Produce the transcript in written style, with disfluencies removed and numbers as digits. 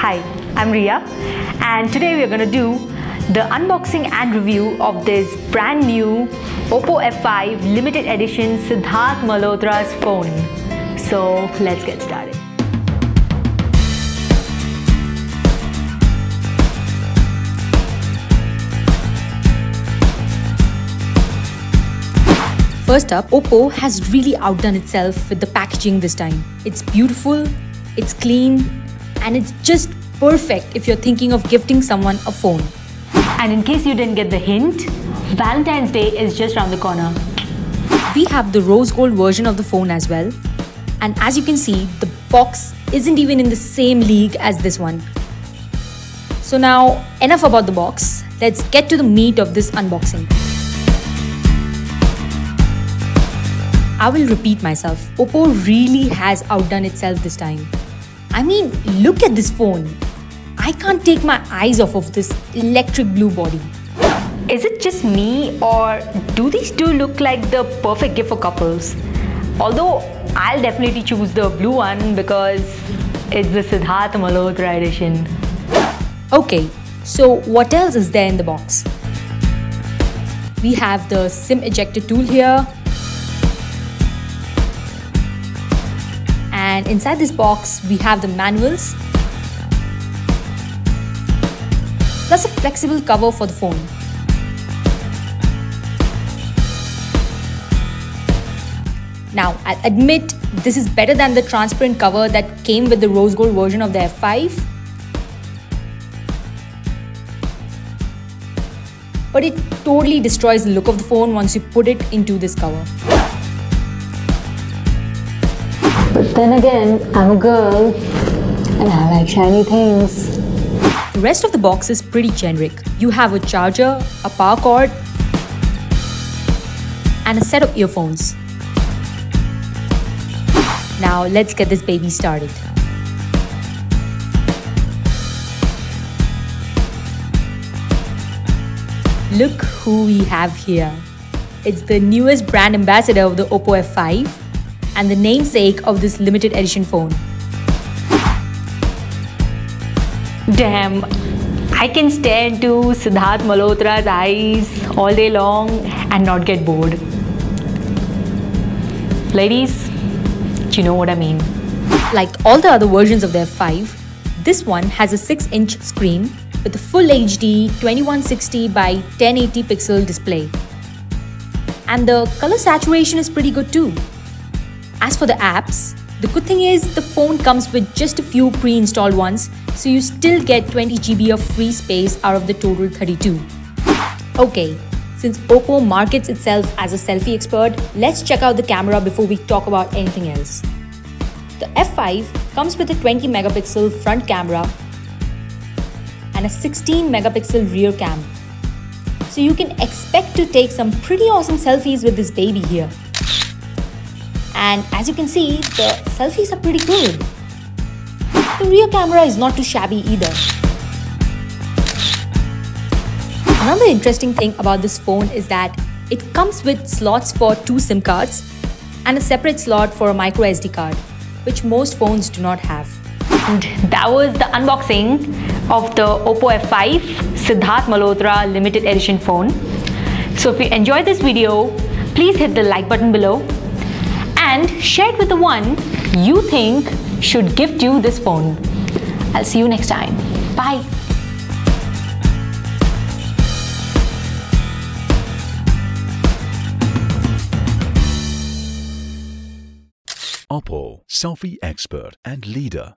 Hi, I'm Ria, and today we are going to do the unboxing and review of this brand new OPPO F5 limited edition Siddharth Malhotra's phone. So let's get started. First up, OPPO has really outdone itself with the packaging this time. It's beautiful, it's clean, and it's just perfect if you're thinking of gifting someone a phone. And in case you didn't get the hint, Valentine's Day is just around the corner. We have the rose gold version of the phone as well. And as you can see, the box isn't even in the same league as this one. So now, enough about the box. Let's get to the meat of this unboxing. I will repeat myself. OPPO really has outdone itself this time. I mean, look at this phone. I can't take my eyes off of this electric blue body. Is it just me, or do these two look like the perfect gift for couples? Although I'll definitely choose the blue one because it's the Siddharth Malhotra edition. Okay, so what else is there in the box? We have the SIM ejector tool here. And inside this box, we have the manuals, plus a flexible cover for the phone. Now, I'll admit this is better than the transparent cover that came with the rose gold version of the F5. But it totally destroys the look of the phone once you put it into this cover. But then again, I'm a girl and I like shiny things. The rest of the box is pretty generic. You have a charger, a power cord, and a set of earphones. Now let's get this baby started. Look who we have here. It's the newest brand ambassador of the OPPO F5 and the namesake of this limited edition phone. Damn, I can stare into Siddharth Malhotra's eyes all day long and not get bored. Ladies, you know what I mean. Like all the other versions of the F5, this one has a 6-inch screen with a full HD 2160 by 1080 pixel display. And the color saturation is pretty good too. As for the apps, the good thing is the phone comes with just a few pre-installed ones, so you still get 20 GB of free space out of the total 32. Okay, since OPPO markets itself as a selfie expert, let's check out the camera before we talk about anything else. The F5 comes with a 20 megapixel front camera and a 16 megapixel rear cam. So you can expect to take some pretty awesome selfies with this baby here. And as you can see, the selfies are pretty good. The rear camera is not too shabby either. Another interesting thing about this phone is that it comes with slots for 2 SIM cards and a separate slot for a micro SD card, which most phones do not have. And that was the unboxing of the OPPO F5 Siddharth Malhotra limited edition phone. So if you enjoyed this video, please hit the like button below and share it with the one you think should gift you this phone. I'll see you next time. Bye. OPPO, selfie expert and leader.